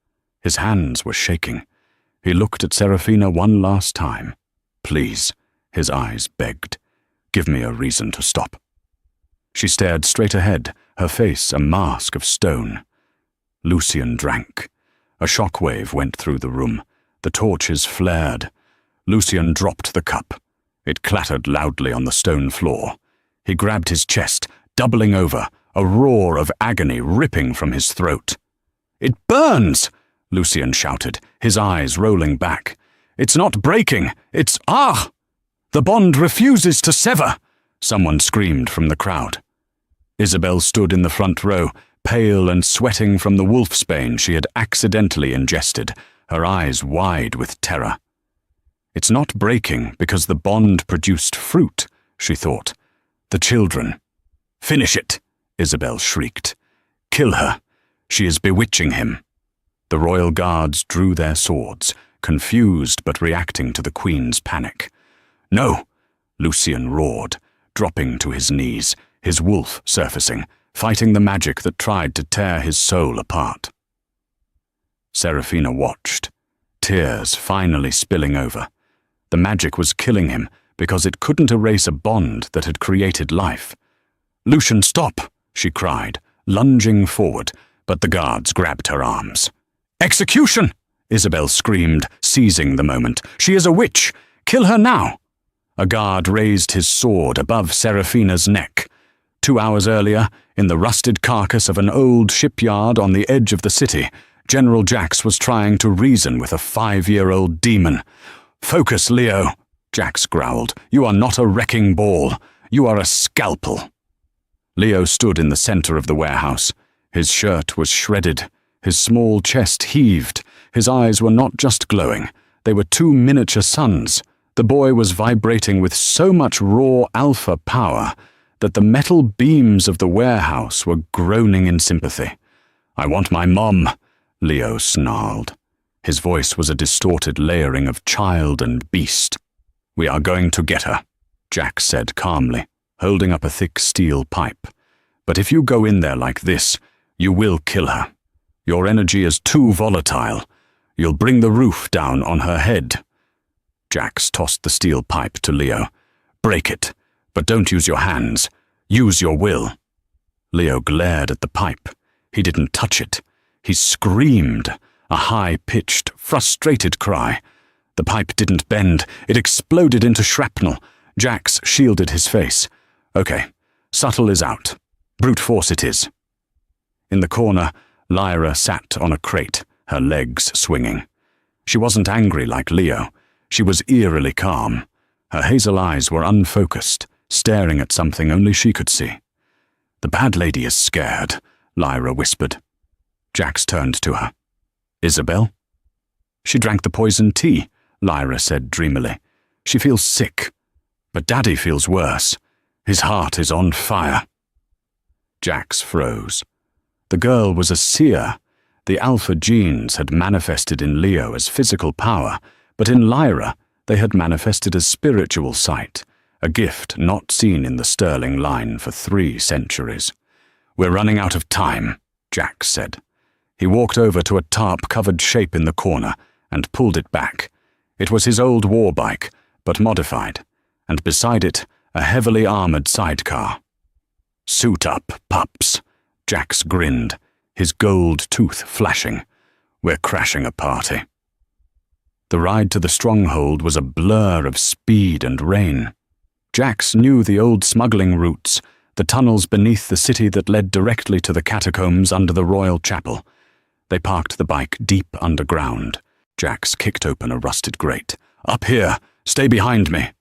His hands were shaking. He looked at Serafina one last time. "Please," his eyes begged. "Give me a reason to stop." She stared straight ahead, her face a mask of stone. Lucian drank. A shockwave went through the room. The torches flared. Lucian dropped the cup. It clattered loudly on the stone floor. He grabbed his chest, doubling over, a roar of agony ripping from his throat. "It burns!" Lucian shouted, his eyes rolling back. "It's not breaking! It's... Ah! The bond refuses to sever!" Someone screamed from the crowd. Isabel stood in the front row, pale and sweating from the wolfsbane she had accidentally ingested, her eyes wide with terror. It's not breaking because the bond produced fruit, she thought. The children. Finish it, Isabel shrieked. Kill her. She is bewitching him. The royal guards drew their swords, confused but reacting to the Queen's panic. No, Lucian roared, dropping to his knees, his wolf surfacing, fighting the magic that tried to tear his soul apart. Serafina watched, tears finally spilling over. The magic was killing him because it couldn't erase a bond that had created life. "Lucian, stop!" she cried, lunging forward, but the guards grabbed her arms. "Execution!" Isabel screamed, seizing the moment. "She is a witch! Kill her now!" A guard raised his sword above Serafina's neck. 2 hours earlier, in the rusted carcass of an old shipyard on the edge of the city, General Jax was trying to reason with a 5-year-old demon. "Focus, Leo," Jax growled. "You are not a wrecking ball. You are a scalpel." Leo stood in the center of the warehouse. His shirt was shredded. His small chest heaved. His eyes were not just glowing. They were 2 miniature suns. The boy was vibrating with so much raw alpha power that the metal beams of the warehouse were groaning in sympathy. "I want my mom," Leo snarled. His voice was a distorted layering of child and beast. "We are going to get her," Jack said calmly, holding up a thick steel pipe. "But if you go in there like this, you will kill her. Your energy is too volatile. You'll bring the roof down on her head." Jax tossed the steel pipe to Leo. "Break it, but don't use your hands. Use your will." Leo glared at the pipe. He didn't touch it. He screamed, a high-pitched, frustrated cry. The pipe didn't bend. It exploded into shrapnel. Jax shielded his face. "Okay, subtle is out. Brute force it is." In the corner, Lyra sat on a crate, her legs swinging. She wasn't angry like Leo. She was eerily calm. Her hazel eyes were unfocused, staring at something only she could see. "The bad lady is scared," Lyra whispered. Jax turned to her. "Isabel?" "She drank the poisoned tea," Lyra said dreamily. "She feels sick. But Daddy feels worse. His heart is on fire." Jax froze. The girl was a seer. The alpha genes had manifested in Leo as physical power, but in Lyra they had manifested as spiritual sight, a gift not seen in the Sterling line for 3 centuries. "We're running out of time," Jax said. He walked over to a tarp-covered shape in the corner and pulled it back. It was his old war bike, but modified, and beside it, a heavily armored sidecar. "Suit up, pups," Jax grinned, his gold tooth flashing. "We're crashing a party." The ride to the stronghold was a blur of speed and rain. Jax knew the old smuggling routes, the tunnels beneath the city that led directly to the catacombs under the royal chapel. They parked the bike deep underground. Jax kicked open a rusted grate. "Up here! Stay behind me!"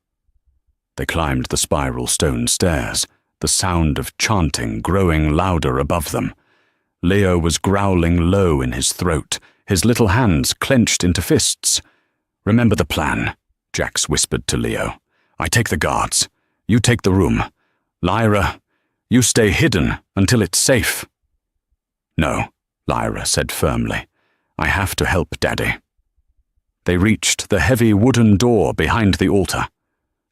They climbed the spiral stone stairs, the sound of chanting growing louder above them. Leo was growling low in his throat, his little hands clenched into fists. "Remember the plan," Jax whispered to Leo. "I take the guards. You take the room. Lyra, you stay hidden until it's safe." "No," Lyra said firmly. "I have to help Daddy." They reached the heavy wooden door behind the altar.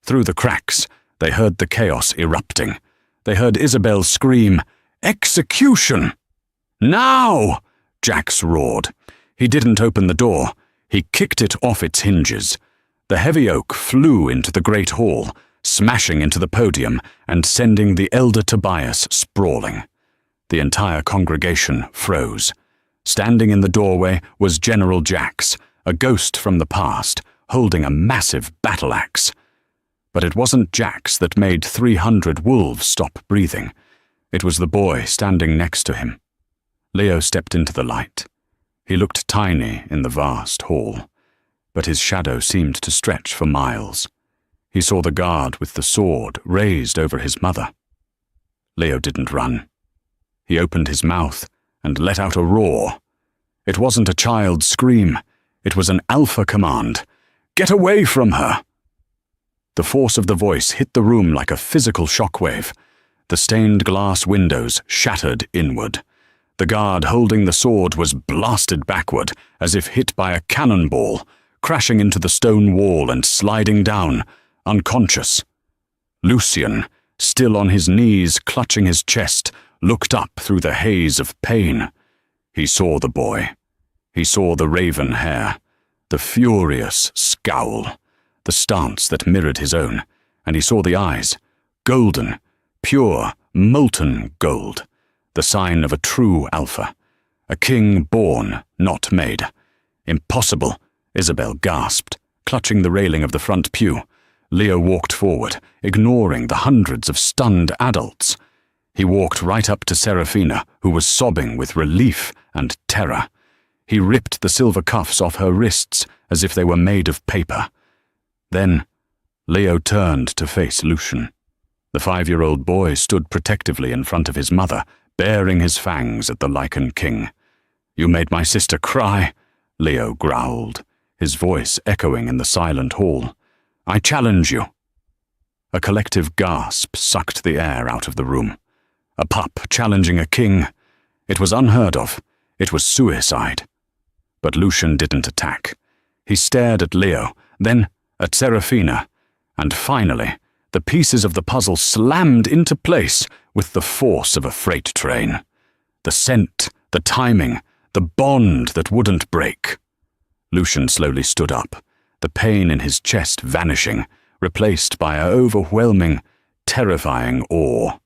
Through the cracks, they heard the chaos erupting. They heard Isabel scream, "Execution!" "Now!" Jax roared. He didn't open the door. He kicked it off its hinges. The heavy oak flew into the great hall, smashing into the podium and sending the elder Tobias sprawling. The entire congregation froze. Standing in the doorway was General Jax, a ghost from the past, holding a massive battle axe. But it wasn't Jax that made 300 wolves stop breathing. It was the boy standing next to him. Leo stepped into the light. He looked tiny in the vast hall, but his shadow seemed to stretch for miles. He saw the guard with the sword raised over his mother. Leo didn't run. He opened his mouth and let out a roar. It wasn't a child's scream. It was an alpha command. Get away from her! The force of the voice hit the room like a physical shockwave. The stained glass windows shattered inward. The guard holding the sword was blasted backward, as if hit by a cannonball, crashing into the stone wall and sliding down, unconscious. Lucian, still on his knees clutching his chest, looked up through the haze of pain. He saw the boy. He saw the raven hair, the furious scowl, the stance that mirrored his own, and he saw the eyes, golden, pure, molten gold, the sign of a true alpha, a king born, not made. Impossible, Isabel gasped, clutching the railing of the front pew. Leo walked forward, ignoring the hundreds of stunned adults. He walked right up to Serafina, who was sobbing with relief and terror. He ripped the silver cuffs off her wrists as if they were made of paper. Then, Leo turned to face Lucian. The 5-year-old boy stood protectively in front of his mother, baring his fangs at the Lycan king. "You made my sister cry," Leo growled, his voice echoing in the silent hall. "I challenge you." A collective gasp sucked the air out of the room. A pup challenging a king. It was unheard of. It was suicide. But Lucian didn't attack. He stared at Leo, then at Serafina, and finally, the pieces of the puzzle slammed into place with the force of a freight train. The scent, the timing, the bond that wouldn't break. Lucian slowly stood up, the pain in his chest vanishing, replaced by an overwhelming, terrifying awe.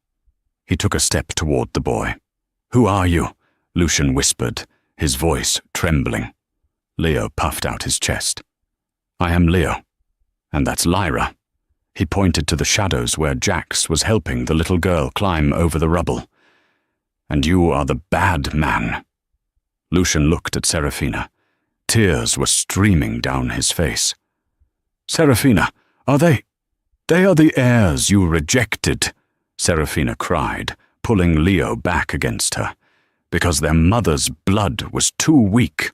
He took a step toward the boy. "Who are you?" Lucian whispered, his voice trembling. Leo puffed out his chest. "I am Leo, and that's Lyra." He pointed to the shadows where Jax was helping the little girl climb over the rubble. "And you are the bad man." Lucian looked at Serafina. Tears were streaming down his face. "Serafina, are they? They are the heirs you rejected," Serafina cried, pulling Leo back against her, "because their mother's blood was too weak."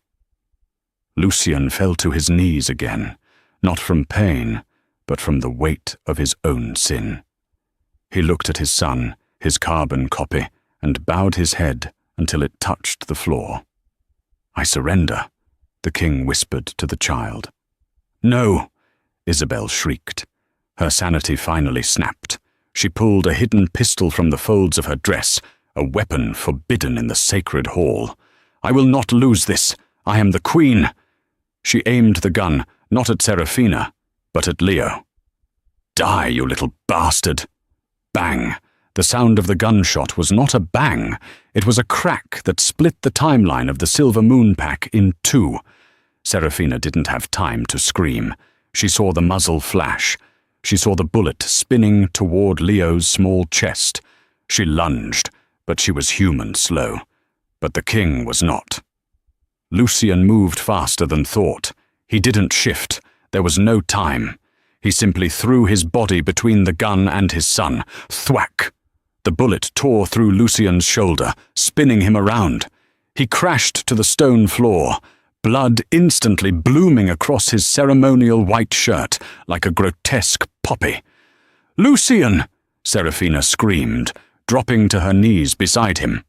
Lucian fell to his knees again, not from pain, but from the weight of his own sin. He looked at his son, his carbon copy, and bowed his head until it touched the floor. "I surrender," the king whispered to the child. "No," Isabel shrieked. Her sanity finally snapped. She pulled a hidden pistol from the folds of her dress, a weapon forbidden in the sacred hall. "I will not lose this. I am the queen." She aimed the gun, not at Serafina, but at Leo. "Die, you little bastard!" Bang! The sound of the gunshot was not a bang. It was a crack that split the timeline of the Silver Moon pack in two. Serafina didn't have time to scream. She saw the muzzle flash. She saw the bullet spinning toward Leo's small chest. She lunged, but she was human slow. But the king was not. Lucian moved faster than thought. He didn't shift. There was no time. He simply threw his body between the gun and his son. Thwack! The bullet tore through Lucian's shoulder, spinning him around. He crashed to the stone floor, blood instantly blooming across his ceremonial white shirt like a grotesque poppy. "Lucian!" Serafina screamed, dropping to her knees beside him.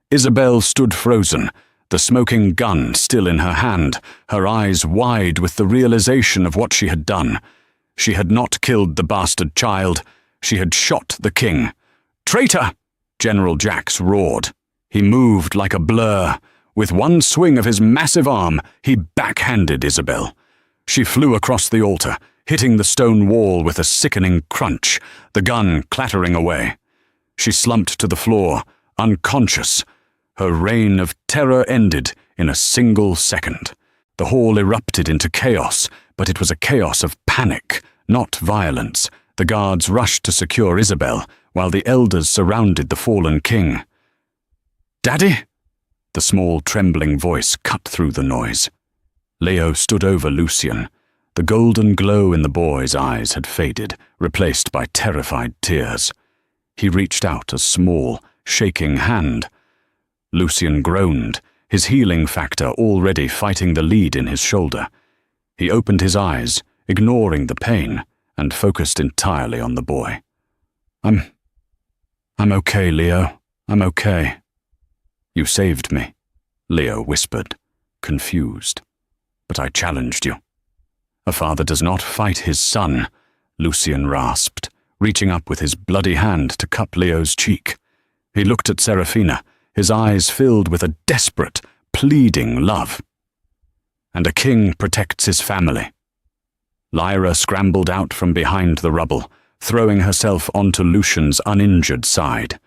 Isabel stood frozen, the smoking gun still in her hand, her eyes wide with the realization of what she had done. She had not killed the bastard child. She had shot the king. "Traitor!" General Jax roared. He moved like a blur. With one swing of his massive arm, he backhanded Isabel. She flew across the altar, hitting the stone wall with a sickening crunch, the gun clattering away. She slumped to the floor, unconscious. Her reign of terror ended in a single second. The hall erupted into chaos, but it was a chaos of panic, not violence. The guards rushed to secure Isabel, while the elders surrounded the fallen king. "Daddy?" The small, trembling voice cut through the noise. Leo stood over Lucian. The golden glow in the boy's eyes had faded, replaced by terrified tears. He reached out a small, shaking hand. Lucian groaned, his healing factor already fighting the lead in his shoulder. He opened his eyes, ignoring the pain, and focused entirely on the boy. I'm okay, Leo. I'm okay. You saved me, Leo whispered, confused. But I challenged you. A father does not fight his son, Lucian rasped, reaching up with his bloody hand to cup Leo's cheek. He looked at Serafina, his eyes filled with a desperate, pleading love. And a king protects his family. Lyra scrambled out from behind the rubble, throwing herself onto Lucian's uninjured side.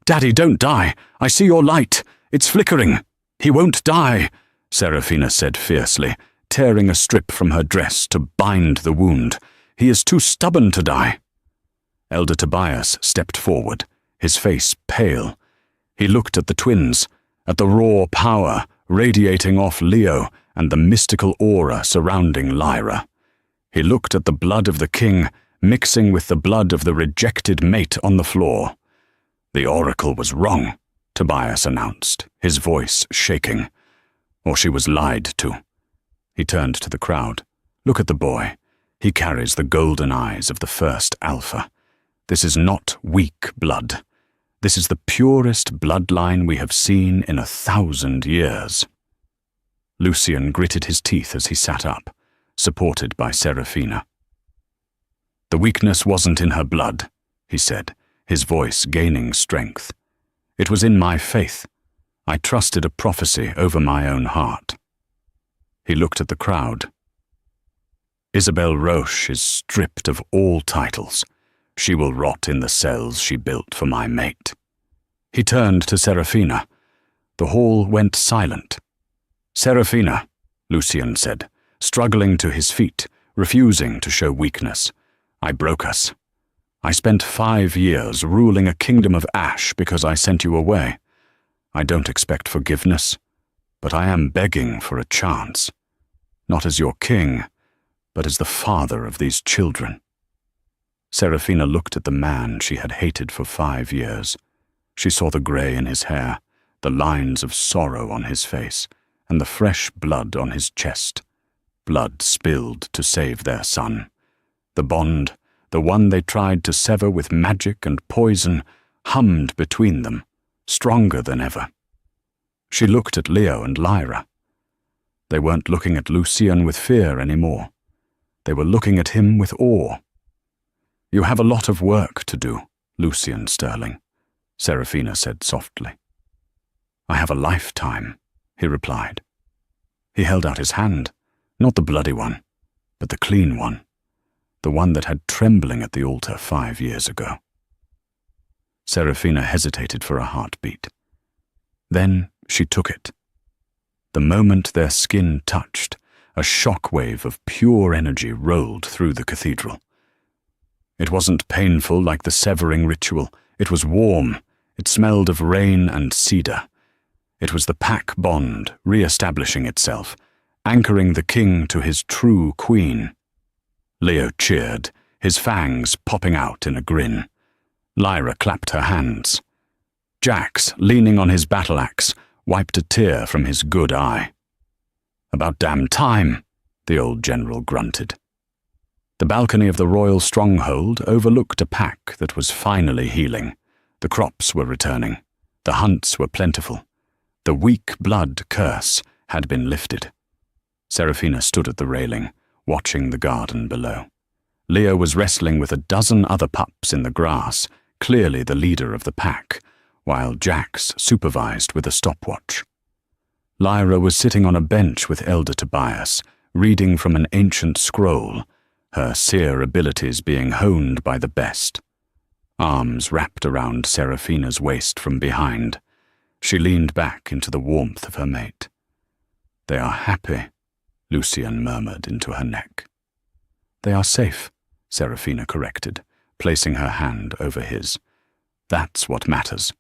Daddy, don't die! I see your light! It's flickering! He won't die! Serafina said fiercely, tearing a strip from her dress to bind the wound. He is too stubborn to die. Elder Tobias stepped forward, his face pale. He looked at the twins, at the raw power radiating off Leo and the mystical aura surrounding Lyra. He looked at the blood of the king mixing with the blood of the rejected mate on the floor. The oracle was wrong, Tobias announced, his voice shaking. Or she was lied to. He turned to the crowd. Look at the boy. He carries the golden eyes of the first alpha. This is not weak blood. This is the purest bloodline we have seen in 1,000 years. Lucian gritted his teeth as he sat up, supported by Serafina. The weakness wasn't in her blood, he said, his voice gaining strength. It was in my faith. I trusted a prophecy over my own heart. He looked at the crowd. Isabel Roche is stripped of all titles. She will rot in the cells she built for my mate. He turned to Serafina. The hall went silent. Serafina, Lucian said, struggling to his feet, refusing to show weakness. I broke us. I spent 5 years ruling a kingdom of ash because I sent you away. I don't expect forgiveness, but I am begging for a chance. Not as your king, but as the father of these children. Serafina looked at the man she had hated for 5 years. She saw the grey in his hair, the lines of sorrow on his face, and the fresh blood on his chest. Blood spilled to save their son. The bond, the one they tried to sever with magic and poison, hummed between them, stronger than ever. She looked at Leo and Lyra. They weren't looking at Lucian with fear anymore. They were looking at him with awe. You have a lot of work to do, Lucian Sterling, Serafina said softly. I have a lifetime, he replied. He held out his hand, not the bloody one, but the clean one, the one that had trembling at the altar 5 years ago. Serafina hesitated for a heartbeat. Then she took it. The moment their skin touched, a shockwave of pure energy rolled through the cathedral. It wasn't painful like the severing ritual. It was warm. It smelled of rain and cedar. It was the pack bond re-establishing itself, anchoring the king to his true queen. Leo cheered, his fangs popping out in a grin. Lyra clapped her hands. Jax, leaning on his battle axe, wiped a tear from his good eye. About damn time, the old general grunted. The balcony of the royal stronghold overlooked a pack that was finally healing. The crops were returning. The hunts were plentiful. The weak blood curse had been lifted. Serafina stood at the railing, watching the garden below. Leo was wrestling with a dozen other pups in the grass, clearly the leader of the pack, while Jax supervised with a stopwatch. Lyra was sitting on a bench with Elder Tobias, reading from an ancient scroll, her seer abilities being honed by the best. Arms wrapped around Serafina's waist from behind. She leaned back into the warmth of her mate. They are happy, Lucian murmured into her neck. They are safe, Serafina corrected, placing her hand over his. That's what matters.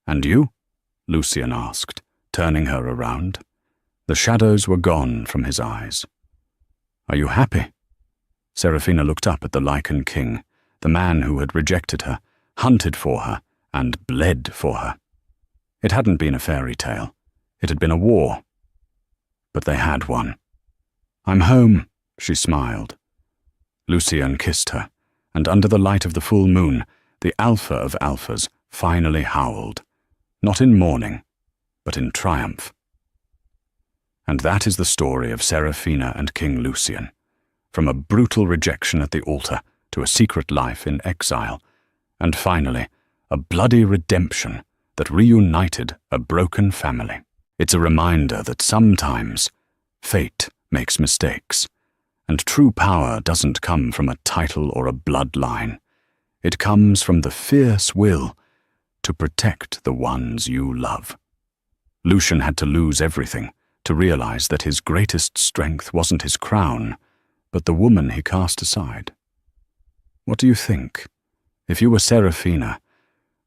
And you? Lucian asked, turning her around. The shadows were gone from his eyes. Are you happy? Serafina looked up at the Lycan king, the man who had rejected her, hunted for her, and bled for her. It hadn't been a fairy tale. It had been a war. But they had one. "I'm home," she smiled. Lucian kissed her, and under the light of the full moon, the alpha of alphas finally howled, not in mourning, but in triumph. And that is the story of Seraphina and King Lucian, from a brutal rejection at the altar to a secret life in exile, and finally, a bloody redemption that reunited a broken family. It's a reminder that sometimes fate makes mistakes, and true power doesn't come from a title or a bloodline. It comes from the fierce will to protect the ones you love. Lucian had to lose everything to realize that his greatest strength wasn't his crown, but the woman he cast aside. What do you think? If you were Seraphina,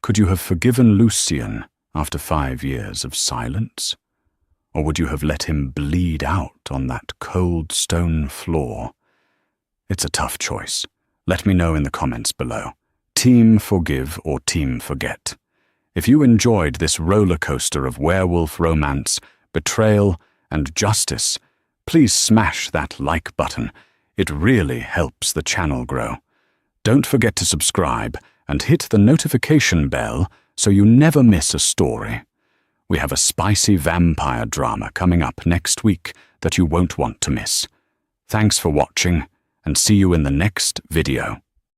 could you have forgiven Lucian after 5 years of silence? Or would you have let him bleed out on that cold stone floor? It's a tough choice. Let me know in the comments below. Team forgive or team forget? If you enjoyed this roller coaster of werewolf romance, betrayal, and justice, please smash that like button. It really helps the channel grow. Don't forget to subscribe and hit the notification bell so you never miss a story. We have a spicy vampire drama coming up next week that you won't want to miss. Thanks for watching, and see you in the next video.